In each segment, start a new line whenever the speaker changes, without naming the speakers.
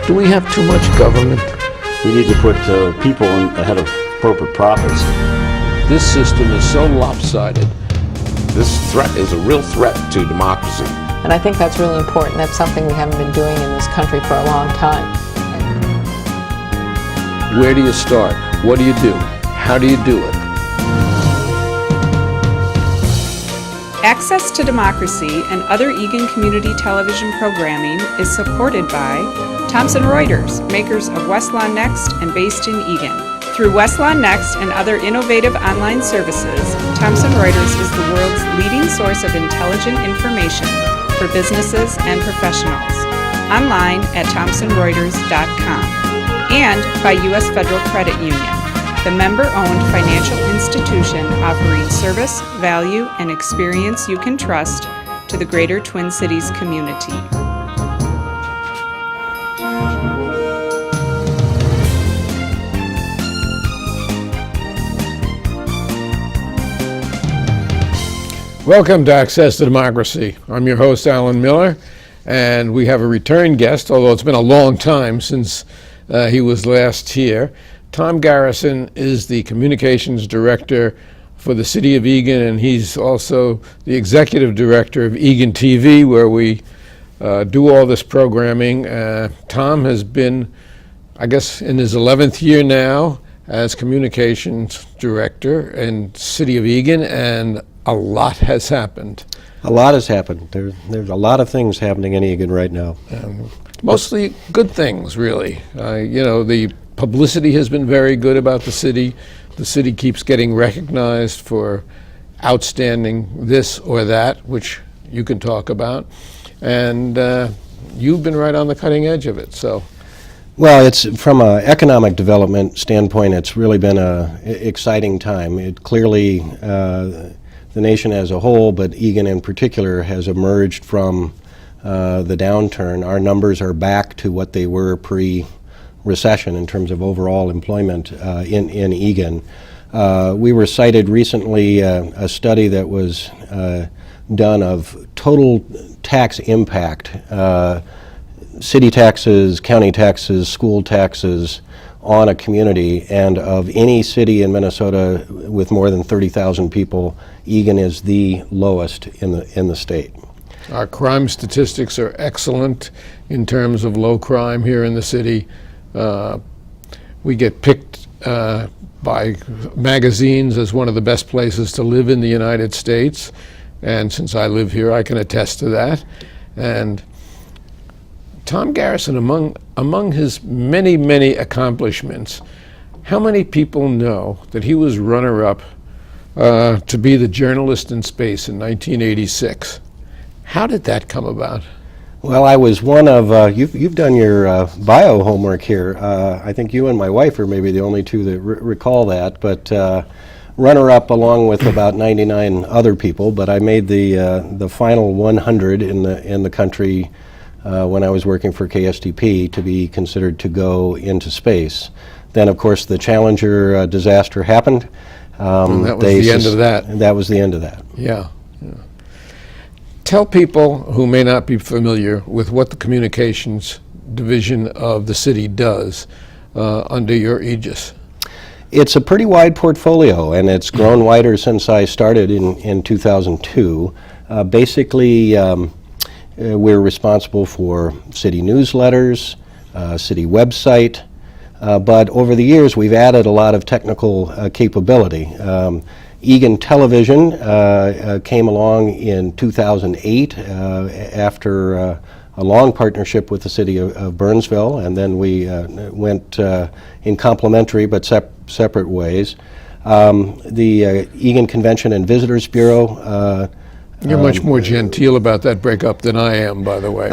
Do we have too much government?
We need to put people ahead of corporate profits.
This system is so lopsided.
This threat is a real threat to democracy.
And I think that's really important. That's something we haven't been doing in this country for a long time.
Where do you start? What do you do? How do you do it?
Access to Democracy and other Eagan community television programming is supported by Thomson Reuters, makers of Westlawn Next and based in Eagan. Through Westlawn Next and other innovative online services, Thomson Reuters is the world's leading source of intelligent information for businesses and professionals. Online at thomsonreuters.com. And by U.S. Federal Credit Union, the member-owned financial institution offering service, value, and experience you can trust to the greater Twin Cities community.
Welcome to Access to Democracy. I'm your host, Alan Miller, and we have a return guest, although it's been a long time since he was last here. Tom Garrison is the communications director for the City of Eagan, and he's also the executive director of Eagan TV, where we do all this programming. Tom has been, I guess, in his 11th year now as communications director in City of Eagan, and a lot has happened.
A lot has happened. There's a lot of things happening in Eagan right now.
Mostly good things, really. The publicity has been very good about the city. The city keeps getting recognized for outstanding this or that, which you can talk about. And you've been right on the cutting edge of it, so.
Well, it's from an economic development standpoint, it's really been an exciting time. It clearly, the nation as a whole, but Eagan in particular, has emerged from the downturn. Our numbers are back to what they were pre-recession in terms of overall employment in Eagan. We were cited recently a study that was done of total tax impact, city taxes, county taxes, school taxes on a community, and of any city in Minnesota with more than 30,000 people, Eagan is the lowest in the state.
Our crime statistics are excellent in terms of low crime here in the city. We get picked by magazines as one of the best places to live in the United States, and since I live here, I can attest to that. And Tom Garrison, among his many, many accomplishments, how many people know that he was runner-up to be the journalist in space in 1986? How did that come about?
Well, I was one of, you've done your bio homework here. I think you and my wife are maybe the only two that recall that, but runner-up along with about 99 other people, but I made the final 100 in the country when I was working for KSTP to be considered to go into space. Then, of course, the Challenger disaster happened.
And that was the end of that.
That was the end of that.
Yeah. Tell people who may not be familiar with what the communications division of the city does under your aegis.
It's a pretty wide portfolio, and it's grown wider since I started in 2002. Basically, we're responsible for city newsletters, city website, but over the years we've added a lot of technical capability. Eagan Television came along in 2008 after a long partnership with the city of Burnsville, and then we went in complementary but separate ways. The Eagan Convention and Visitors Bureau
You're much more genteel about that breakup than I am, by the way.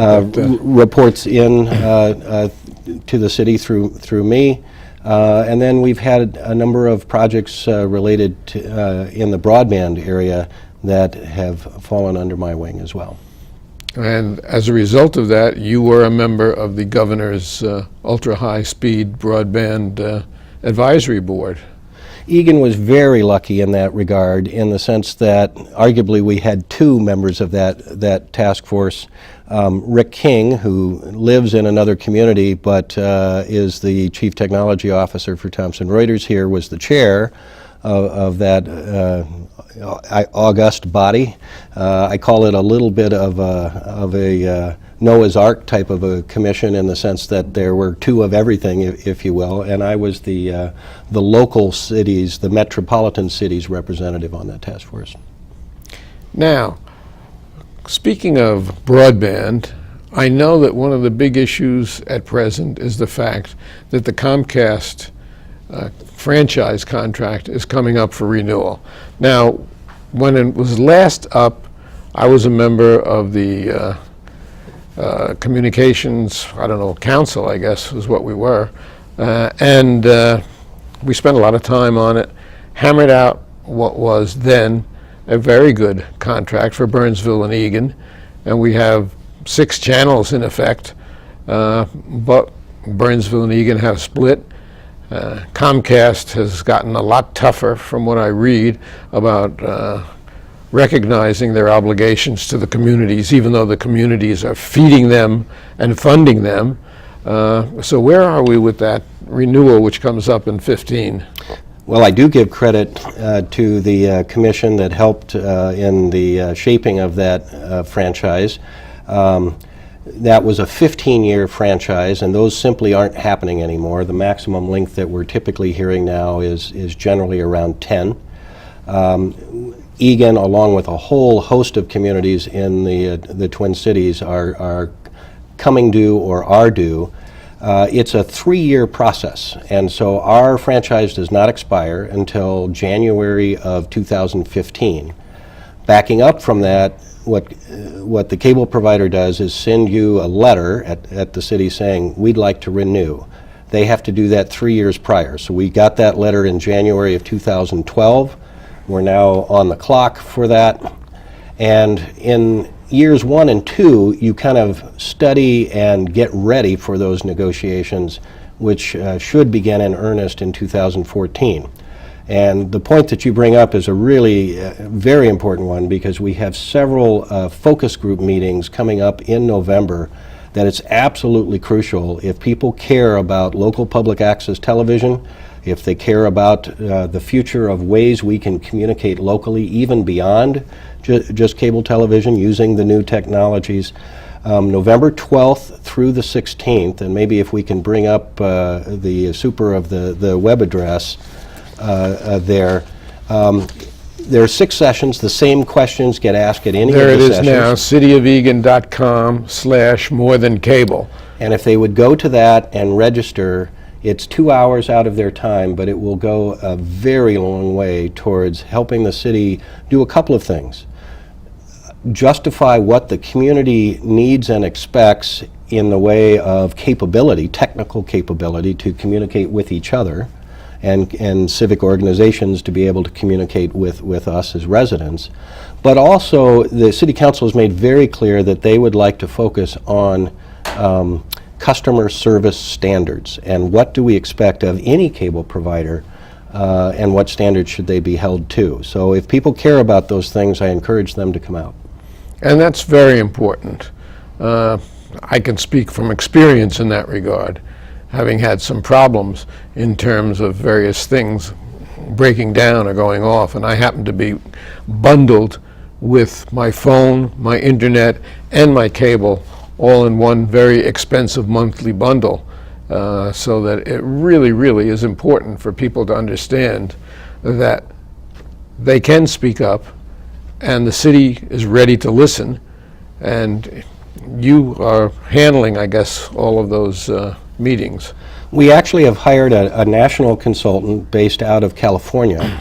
Reports in to the city through me. And then we've had a number of projects related to, in the broadband area that have fallen under my wing as well.
And as a result of that, you were a member of the governor's ultra-high-speed broadband advisory board.
Eagan was very lucky in that regard, in the sense that arguably we had two members of that task force. Rick King, who lives in another community but is the Chief Technology Officer for Thomson Reuters here, was the chair of that august body. I call it a little bit of a Noah's Ark type of a commission, in the sense that there were two of everything, if you will, and I was the local cities, the metropolitan cities representative on that task force.
Now, speaking of broadband, I know that one of the big issues at present is the fact that the Comcast franchise contract is coming up for renewal. Now, when it was last up, I was a member of the communications, council, I guess is what we were, and we spent a lot of time on it, hammered out what was then a very good contract for Burnsville and Eagan, and we have 6 channels in effect, but Burnsville and Eagan have split. Comcast has gotten a lot tougher, from what I read, about recognizing their obligations to the communities, even though the communities are feeding them and funding them. So where are we with that renewal, which comes up in 15?
Well, I do give credit to the commission that helped in the shaping of that franchise. That was a 15-year franchise, and those simply aren't happening anymore. The maximum length that we're typically hearing now is generally around 10. Eagan, along with a whole host of communities in the Twin Cities, are coming due or are due. It's a 3-year process, and so our franchise does not expire until January of 2015. Backing up from that, what the cable provider does is send you a letter at the city saying, we'd like to renew. They have to do that 3 years prior. So we got that letter in January of 2012. We're now on the clock for that. And in years 1 and 2, you kind of study and get ready for those negotiations, which should begin in earnest in 2014. And the point that you bring up is a really very important one, because we have several focus group meetings coming up in November that it's absolutely crucial, if people care about local public access television, if they care about the future of ways we can communicate locally, even beyond just cable television, using the new technologies. November 12th through the 16th, and maybe if we can bring up the super of the web address there. There are 6 sessions. The same questions get asked at any
There
of the
it is
sessions.
now, cityofeagan.com/morethancable.
And if they would go to that and register, it's 2 hours out of their time, but it will go a very long way towards helping the city do a couple of things. Justify what the community needs and expects in the way of capability, technical capability, to communicate with each other, and civic organizations to be able to communicate with us as residents. But also, the City Council has made very clear that they would like to focus on customer service standards, and what do we expect of any cable provider, and what standards should they be held to. So if people care about those things, I encourage them to come out.
And that's very important. I can speak from experience in that regard, having had some problems in terms of various things breaking down or going off, and I happen to be bundled with my phone, my internet, and my cable all in one very expensive monthly bundle, so that it really, really is important for people to understand that they can speak up, and the city is ready to listen, and you are handling, I guess, all of those meetings.
We actually have hired a national consultant based out of California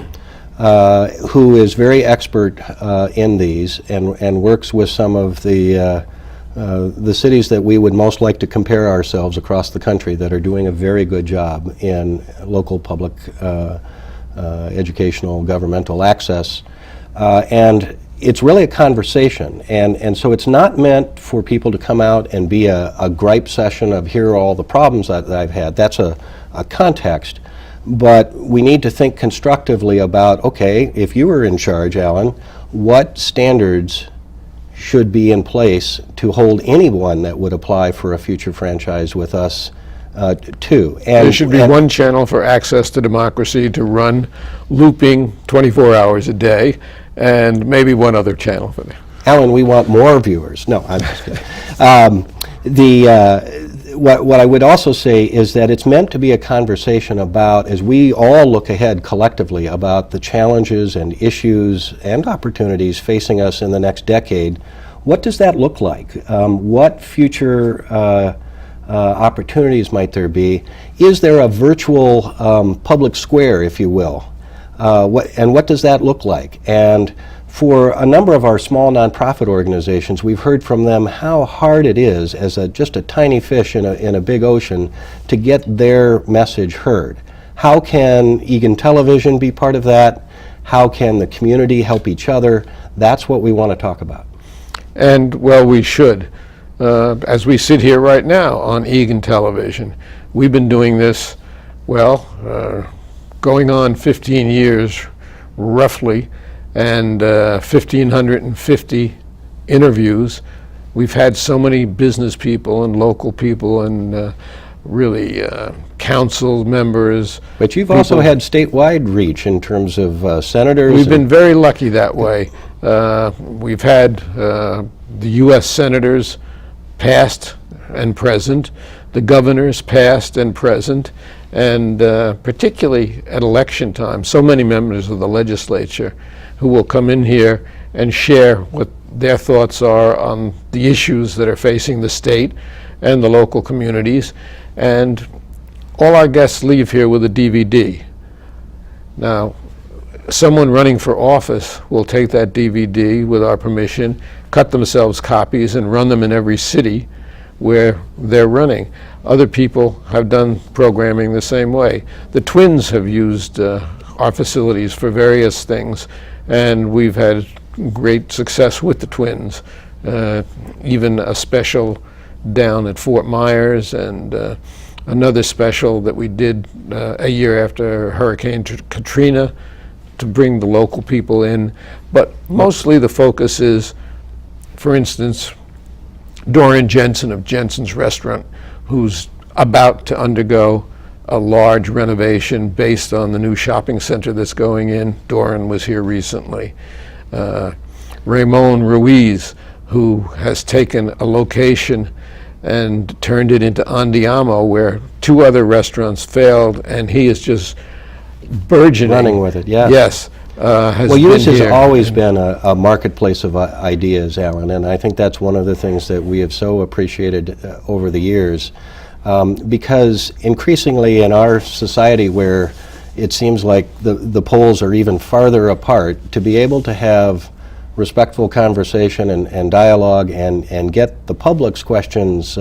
who is very expert in these, and works with some of the cities that we would most like to compare ourselves across the country that are doing a very good job in local public educational governmental access. And it's really a conversation, and so it's not meant for people to come out and be a gripe session of here are all the problems that I've had. That's a context, But we need to think constructively about, okay, if you were in charge, Alan, what standards should be in place to hold anyone that would apply for a future franchise with us to. And
There should be one channel for Access to Democracy to run looping 24 hours a day, and maybe one other channel for that.
Alan, we want more viewers. No, I'm just kidding. What I would also say is that it's meant to be a conversation about, as we all look ahead collectively, about the challenges and issues and opportunities facing us in the next decade. What does that look like? What future opportunities might there be? Is there a virtual public square, if you will? What does that look like? And for a number of our small nonprofit organizations, we've heard from them how hard it is, as just a tiny fish in a big ocean, to get their message heard. How can Eagan Television be part of that? How can the community help each other? That's what we want to talk about.
And, well, we should. As we sit here right now on Eagan Television, we've been doing this, well, going on 15 years, roughly, and 1,550 interviews. We've had so many business people and local people and really council members.
But you've also had statewide reach in terms of senators.
We've been very lucky that way. We've had the U.S. senators past and present, the governors past and present, and particularly at election time, so many members of the legislature who will come in here and share what their thoughts are on the issues that are facing the state and the local communities. And all our guests leave here with a DVD. Now, someone running for office will take that DVD with our permission, cut themselves copies, and run them in every city where they're running. Other people have done programming the same way. The Twins have used our facilities for various things, and we've had great success with the Twins. Even a special down at Fort Myers, and another special that we did a year after Hurricane Katrina to bring the local people in. But mostly the focus is, for instance, Dorian Jensen of Jensen's Restaurant, who's about to undergo a large renovation based on the new shopping center that's going in. Dorian was here recently. Ramon Ruiz, who has taken a location and turned it into Andiamo, where two other restaurants failed, and he is just burgeoning.
Running with it, yeah.
Yes. Has
well, yours
been
has
here.
always been a marketplace of ideas, Alan, and I think that's one of the things that we have so appreciated over the years, because increasingly in our society, where it seems like the poles are even farther apart, to be able to have respectful conversation and dialogue and get the public's questions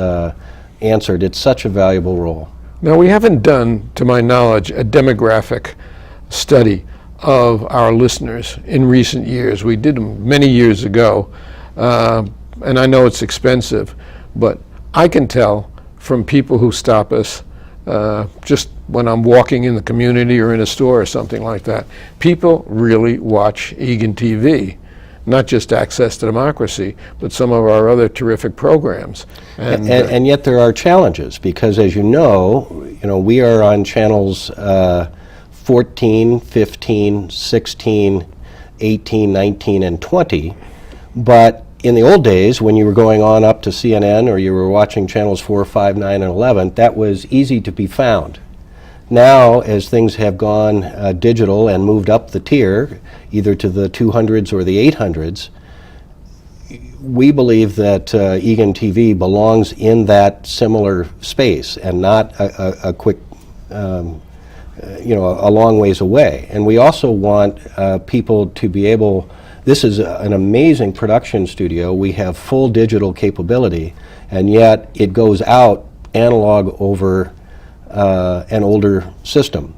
answered, it's such a valuable role.
Now, we haven't done, to my knowledge, a demographic study of our listeners in recent years. We did them many years ago, and I know it's expensive, but I can tell from people who stop us just when I'm walking in the community or in a store or something like that, people really watch Eagan TV. Not just Access to Democracy, but some of our other terrific programs.
And yet there are challenges, because as you know, we are on channels 14, 15, 16, 18, 19, and 20. But in the old days, when you were going on up to CNN or you were watching channels 4, 5, 9, and 11, that was easy to be found. Now, as things have gone digital and moved up the tier, either to the 200s or the 800s, we believe that Eagan TV belongs in that similar space and not a quick, a long ways away. And we also want people to be able, this is an amazing production studio. We have full digital capability, and yet it goes out analog over an older system.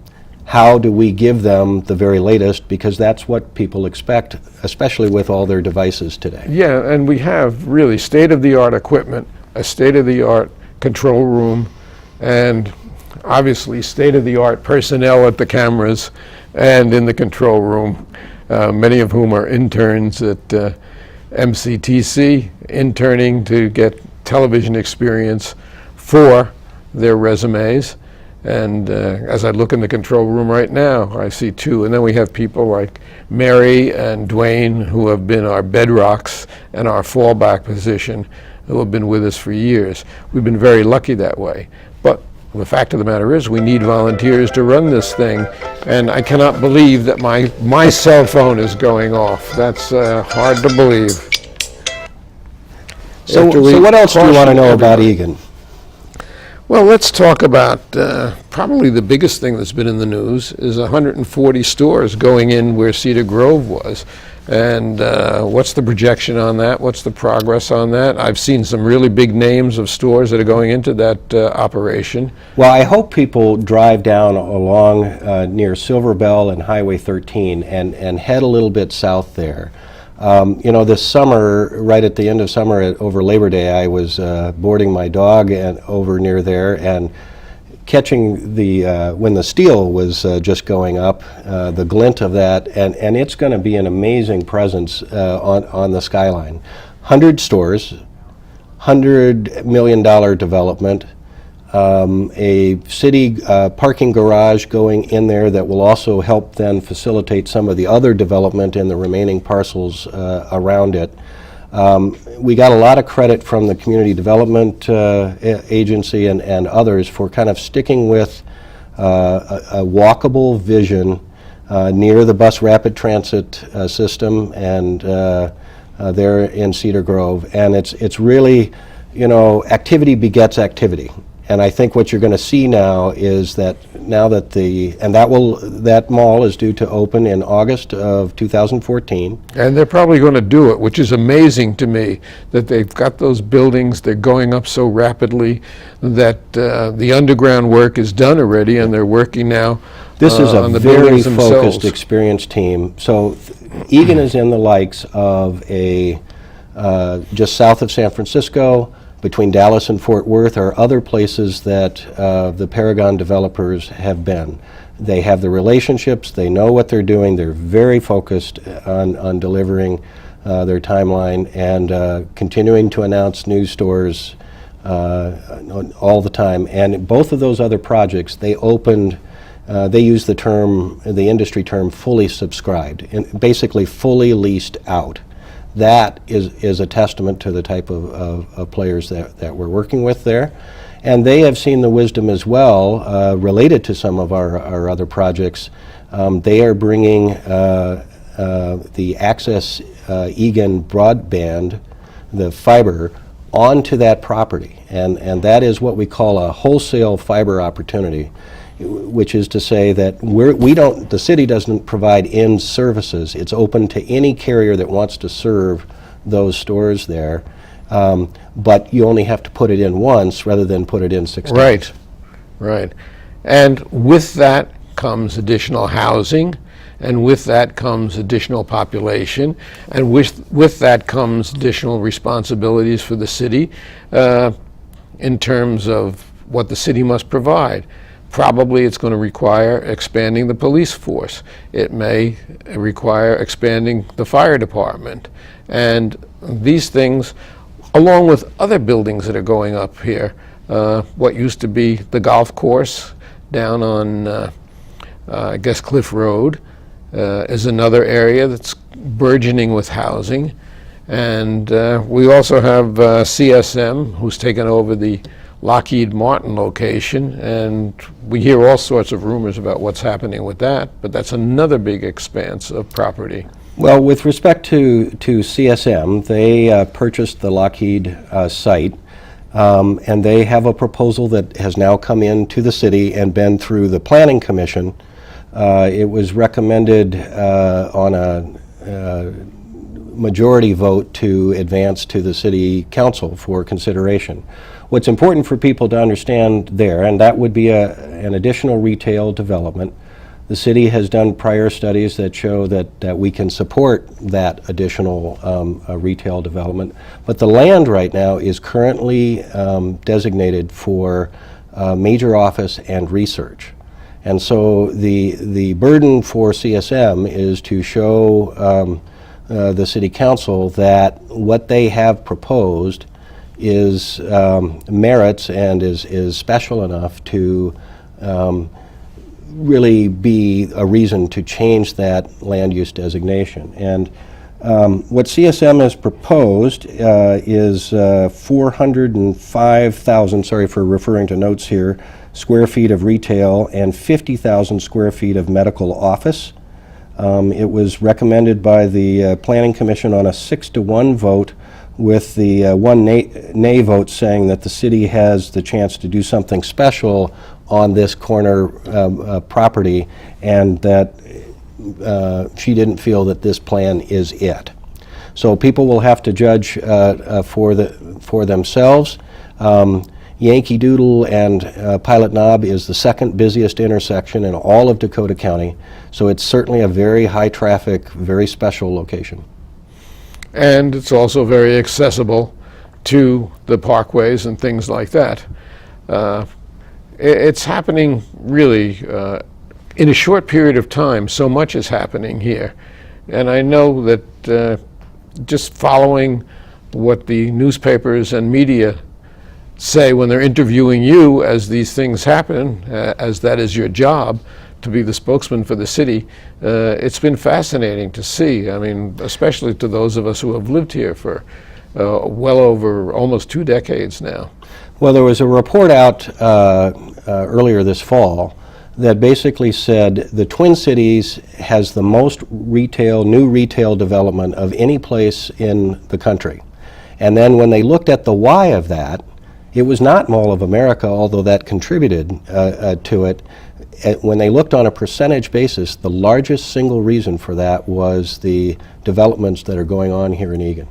How do we give them the very latest? Because that's what people expect, especially with all their devices today.
Yeah, and we have really state-of-the-art equipment, a state-of-the-art control room, and obviously state-of-the-art personnel at the cameras and in the control room, many of whom are interns at MCTC, interning to get television experience for their resumes. And as I look in the control room right now, I see two. And then we have people like Mary and Dwayne, who have been our bedrocks and our fallback position, who have been with us for years. We've been very lucky that way. But the fact of the matter is we need volunteers to run this thing. And I cannot believe that my cell phone is going off. That's hard to believe.
So what else do you want to know about Eagan?
Well, let's talk about probably the biggest thing that's been in the news is 140 stores going in where Cedar Grove was. And what's the projection on that? What's the progress on that? I've seen some really big names of stores that are going into that operation.
Well, I hope people drive down along near Silver Bell and Highway 13 and head a little bit south there. This summer, right at the end of summer over Labor Day, I was boarding my dog over near there and catching when the steel was just going up, the glint of that, and it's going to be an amazing presence on the skyline. 100 stores, $100 million development, a city parking garage going in there that will also help then facilitate some of the other development in the remaining parcels around it. We got a lot of credit from the Community Development Agency and others for kind of sticking with a walkable vision near the bus rapid transit system and there in Cedar Grove. And it's really, activity begets activity. And I think what you're going to see now is that that mall is due to open in August of 2014.
And they're probably going to do it, which is amazing to me that they've got those buildings, they're going up so rapidly that the underground work is done already and they're working now
This is a
on the
very
buildings
focused,
themselves.
experienced team. So Eagan is in the likes of just south of San Francisco, between Dallas and Fort Worth are other places that the Paragon developers have been. They have the relationships, they know what they're doing, they're very focused on delivering their timeline and continuing to announce new stores all the time. And both of those other projects, they opened, they use the industry term fully subscribed, and basically fully leased out. That is a testament to the type of players that we're working with there. And they have seen the wisdom as well, related to some of our other projects. They are bringing the Access Eagan broadband, the fiber, onto that property. And that is what we call a wholesale fiber opportunity, which is to say that the city doesn't provide end services. It's open to any carrier that wants to serve those stores there, but you only have to put it in once rather than put it in 6 times.
Right. And with that comes additional housing, and with that comes additional population, and with that comes additional responsibilities for the city in terms of what the city must provide. Probably it's going to require expanding the police force. It may require expanding the fire department. And these things, along with other buildings that are going up here, what used to be the golf course down on, I guess, Cliff Road, is another area that's burgeoning with housing. And we also have CSM, who's taken over the Locheed Martin location, and we hear all sorts of rumors about what's happening with that, but that's another big expanse of property.
Well, with respect to CSM, they purchased the Locheed site, and they have a proposal that has now come into the city and been through the Planning Commission. It was recommended on a majority vote to advance to the City Council for consideration. What's important for people to understand there, and that would be an additional retail development. The city has done prior studies that show that we can support that additional retail development. But the land right now is currently designated for major office, and research. And so the burden for CSM is to show the City Council that what they have proposed is merits and is special enough to really be a reason to change that land use designation. And what CSM has proposed is 405,000, sorry for referring to notes here, square feet of retail and 50,000 square feet of medical office. It was recommended by the Planning Commission on a 6-to-1 vote, with the one nay vote saying that the city has the chance to do something special on this corner property, and that she didn't feel that this plan is it. So people will have to judge for themselves. Yankee Doodle and Pilot Knob is the second busiest intersection in all of Dakota County, so it's certainly a very high traffic, very special location.
And it's also very accessible to the parkways and things like that. It's happening really in a short period of time. So much is happening here. And I know that just following what the newspapers and media say when they're interviewing you as these things happen, as that is your job, to be the spokesman for the city, it's been fascinating to see. I mean, especially to those of us who have lived here for well over almost 2 decades now.
Well, there was a report out earlier this fall that basically said the Twin Cities has the most new retail development of any place in the country. And then when they looked at the why of that, it was not Mall of America, although that contributed to it. When they looked on a percentage basis, the largest single reason for that was the developments that are going on here in Eagan.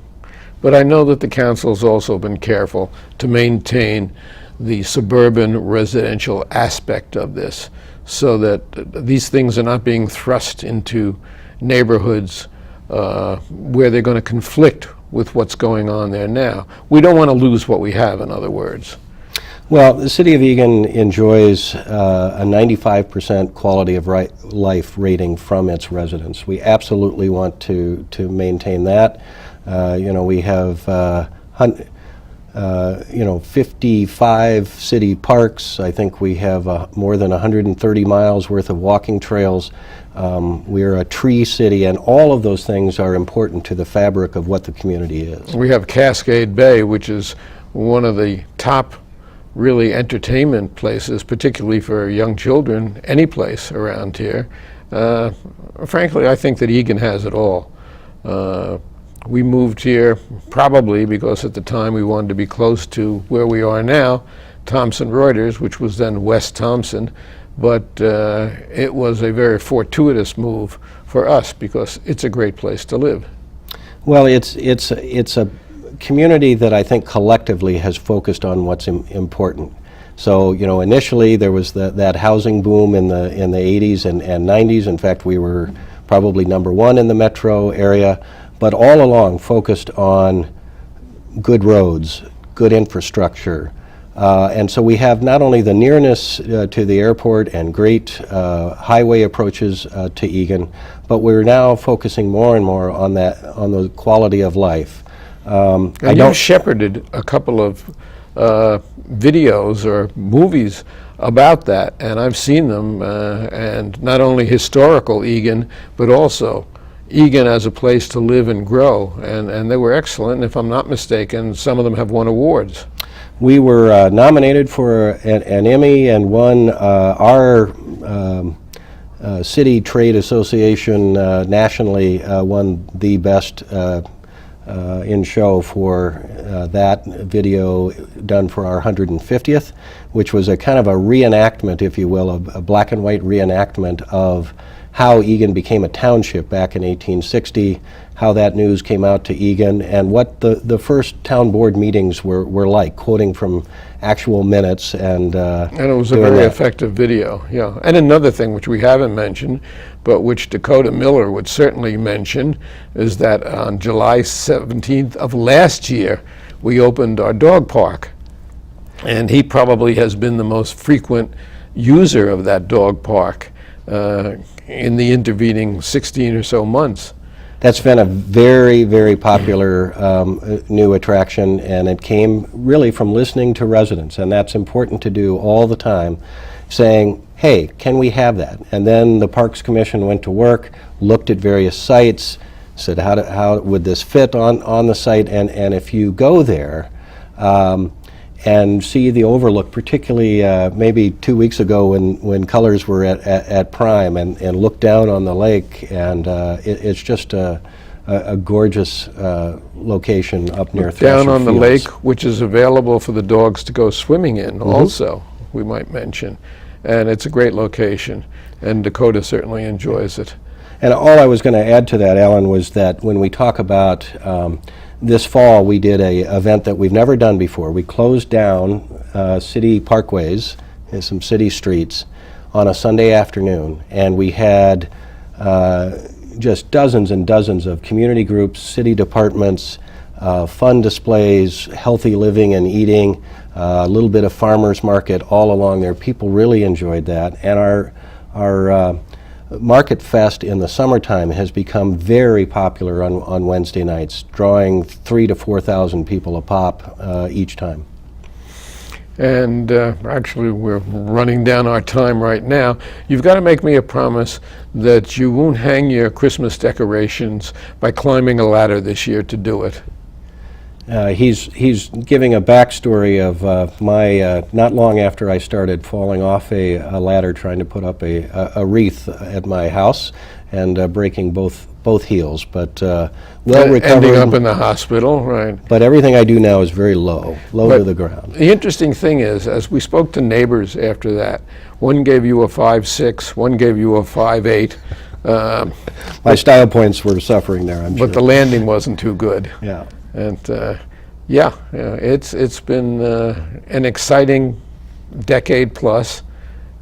But I know that the council's also been careful to maintain the suburban residential aspect of this, so that these things are not being thrust into neighborhoods where they're going to conflict with what's going on there now. We don't want to lose what we have, in other words.
Well, the City of Eagan enjoys a 95% quality of life rating from its residents. We absolutely want to maintain that. We have 55 city parks. I think we have more than 130 miles worth of walking trails. We're a tree city, and all of those things are important to the fabric of what the community is.
We have Cascade Bay, which is one of the top really entertainment places, particularly for young children, any place around here. Frankly, I think that Eagan has it all. We moved here probably because at the time we wanted to be close to where we are now, Thomson Reuters, which was then West Thompson, but it was a very fortuitous move for us because it's a great place to live.
Well, it's a community that I think collectively has focused on what's important. So, initially there was that housing boom in the 80s and 90s. In fact, we were probably #1 in the metro area, but all along focused on good roads, good infrastructure. And so we have not only the nearness to the airport and great highway approaches to Eagan, but we're now focusing more and more on the quality of life.
And you shepherded a couple of videos or movies about that, and I've seen them, and not only historical Eagan, but also Eagan as a place to live and grow, and they were excellent. And if I'm not mistaken, some of them have won awards.
We were nominated for an Emmy and won our City Trade Association nationally won the best in show for that video done for our 150th, which was a kind of a reenactment, if you will, a black and white reenactment of how Eagan became a township back in 1860, how that news came out to Eagan, and what the first town board meetings were like, quoting from actual minutes. And
it was a very effective video, yeah. And another thing which we haven't mentioned, but which Dakota Miller would certainly mention, is that on July 17th of last year, we opened our dog park. And he probably has been the most frequent user of that dog park in the intervening 16 or so months.
That's been a very, very popular new attraction, and it came really from listening to residents, and that's important to do all the time, saying, hey, can we have that? And then the Parks Commission went to work, looked at various sites, said how would this fit on the site, and if you go there and see the overlook, particularly maybe 2 weeks ago when colors were at prime, and look down on the lake, and it's just a gorgeous location up near Thrasher
Down on the
Fields.
lake, which is available for the dogs to go swimming in also, we might mention. And it's a great location, and Dakota certainly enjoys it.
And all I was going to add to that, Alan, was that when we talk about this fall, we did a event that we've never done before. We closed down city parkways and some city streets on a Sunday afternoon, and we had just dozens and dozens of community groups, city departments, fun displays, healthy living and eating, a little bit of farmers market all along there. People really enjoyed that, and our Market Fest in the summertime has become very popular on Wednesday nights, drawing 3,000 to 4,000 people a pop each time.
And actually, we're running down our time right now. You've got to make me a promise that you won't hang your Christmas decorations by climbing a ladder this year to do it.
He's giving a backstory of my, not long after I started, falling off a ladder trying to put up a wreath at my house and breaking both heels, but well recovered.
Ending up in the hospital, right.
But everything I do now is very low to the ground.
The interesting thing is, as we spoke to neighbors after that, one gave you a 5.6, one gave you a 5.8.
My style points were suffering there, I'm sure.
But the landing wasn't too good.
Yeah.
And it's been an exciting decade plus,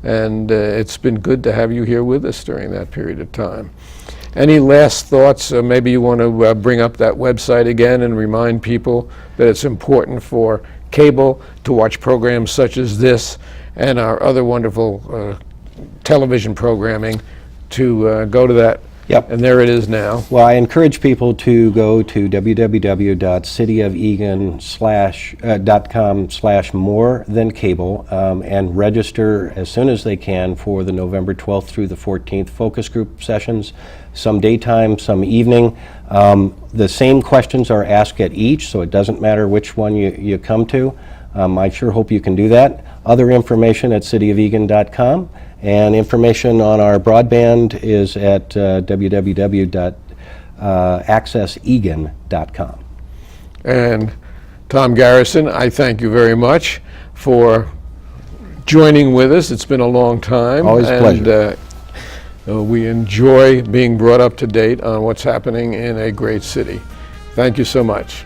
and it's been good to have you here with us during that period of time. Any last thoughts? Maybe you want to bring up that website again and remind people that it's important for cable to watch programs such as this and our other wonderful television programming, to go to that.
Yep.
And there it is now.
Well, I encourage people to go to www.cityofeagan.com/more-than-cable and register as soon as they can for the November 12th through the 14th focus group sessions, some daytime, some evening. The same questions are asked at each, so it doesn't matter which one you come to. I sure hope you can do that. Other information at cityofeagan.com. And information on our broadband is at www.accesseagan.com.
And Tom Garrison, I thank you very much for joining with us. It's been a long time.
Always a pleasure.
We enjoy being brought up to date on what's happening in a great city. Thank you so much.